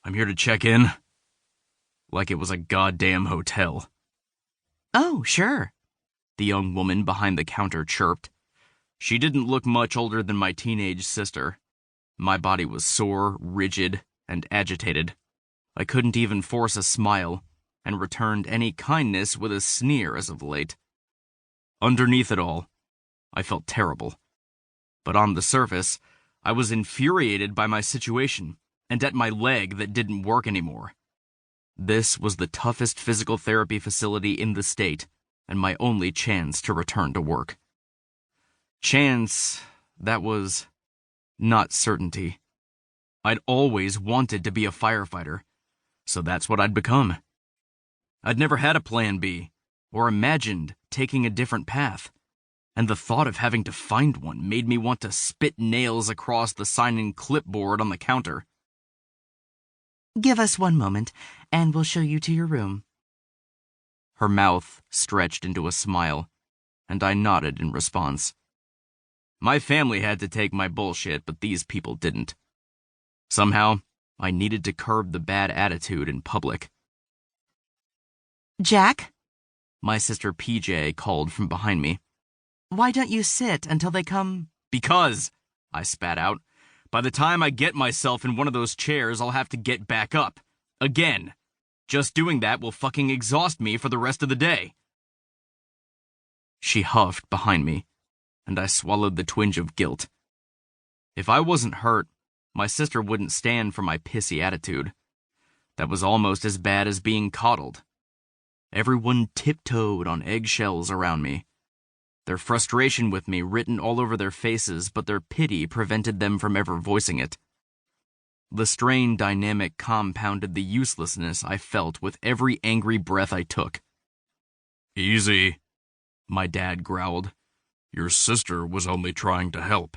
I'm here to check in. Like it was a goddamn hotel. Oh, sure, The young woman behind the counter chirped. She didn't look much older than my teenage sister. My body was sore, rigid, and agitated. I couldn't even force a smile, and returned any kindness with a sneer as of late. Underneath it all, I felt terrible. But on the surface, I was infuriated by my situation, and at my leg that didn't work anymore. This was the toughest physical therapy facility in the state, and my only chance to return to work. Chance, that was not certainty. I'd always wanted to be a firefighter, so that's what I'd become. I'd never had a plan B, or imagined taking a different path, and the thought of having to find one made me want to spit nails across the sign-in clipboard on the counter. Give us one moment, and we'll show you to your room. Her mouth stretched into a smile, and I nodded in response. My family had to take my bullshit, but these people didn't. Somehow, I needed to curb the bad attitude in public. Jack, My sister PJ called from behind me. why don't you sit until they come? Because, I spat out, by the time I get myself in one of those chairs, I'll have to get back up. Again. Just doing that will fucking exhaust me for the rest of the day. She huffed behind me, and I swallowed the twinge of guilt. If I wasn't hurt, my sister wouldn't stand for my pissy attitude. That was almost as bad as being coddled. Everyone tiptoed on eggshells around me. Their frustration with me written all over their faces, but their pity prevented them from ever voicing it. The strained dynamic compounded the uselessness I felt with every angry breath I took. "Easy," my dad growled. "Your sister was only trying to help."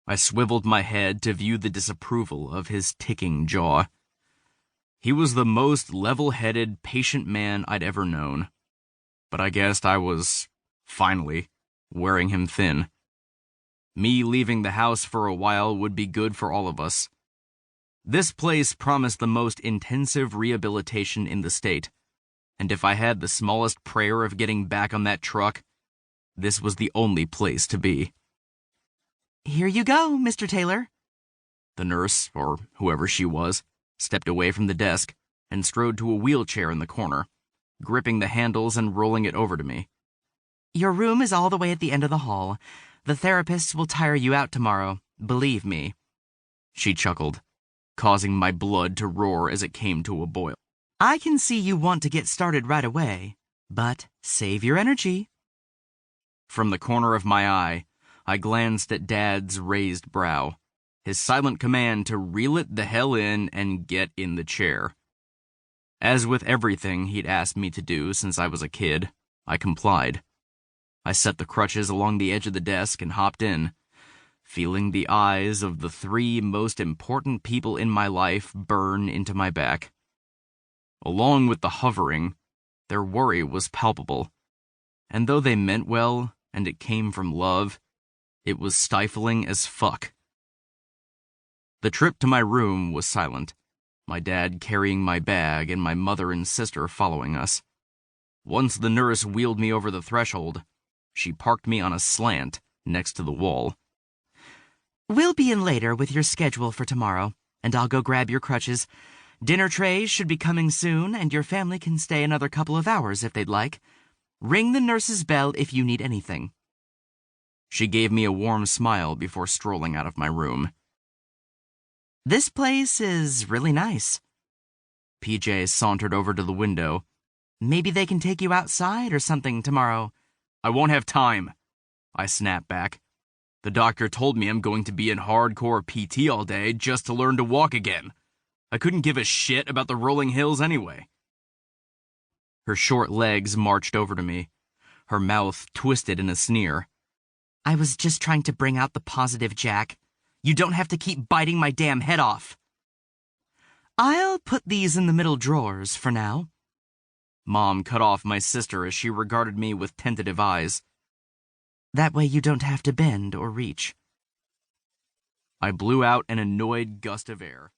I swiveled my head to view the disapproval of his ticking jaw. He was the most level-headed, patient man I'd ever known. But I guessed I was, finally, wearing him thin. Me leaving the house for a while would be good for all of us. This place promised the most intensive rehabilitation in the state, and if I had the smallest prayer of getting back on that truck, this was the only place to be. Here you go, Mr. Taylor. The nurse, or whoever she was, stepped away from the desk and strode to a wheelchair in the corner, gripping the handles and rolling it over to me. Your room is all the way at the end of the hall. The therapists will tire you out tomorrow, believe me. She chuckled, causing my blood to roar as it came to a boil. I can see you want to get started right away, but save your energy. From the corner of my eye, I glanced at Dad's raised brow, his silent command to reel it the hell in and get in the chair. As with everything he'd asked me to do since I was a kid, I complied. I set the crutches along the edge of the desk and hopped in, feeling the eyes of the three most important people in my life burn into my back. Along with the hovering, their worry was palpable, and though they meant well and it came from love, it was stifling as fuck. The trip to my room was silent, my dad carrying my bag and my mother and sister following us. Once the nurse wheeled me over the threshold, she parked me on a slant next to the wall. We'll be in later with your schedule for tomorrow, and I'll go grab your crutches. Dinner trays should be coming soon, and your family can stay another couple of hours if they'd like. Ring the nurse's bell if you need anything. She gave me a warm smile before strolling out of my room. This place is really nice. PJ sauntered over to the window. Maybe they can take you outside or something tomorrow. I won't have time, I snapped back. The doctor told me I'm going to be in hardcore PT all day just to learn to walk again. I couldn't give a shit about the rolling hills anyway. Her short legs marched over to me, her mouth twisted in a sneer. I was just trying to bring out the positive, Jack. You don't have to keep biting my damn head off. I'll put these in the middle drawers for now. Mom cut off my sister as she regarded me with tentative eyes. That way you don't have to bend or reach. I blew out an annoyed gust of air.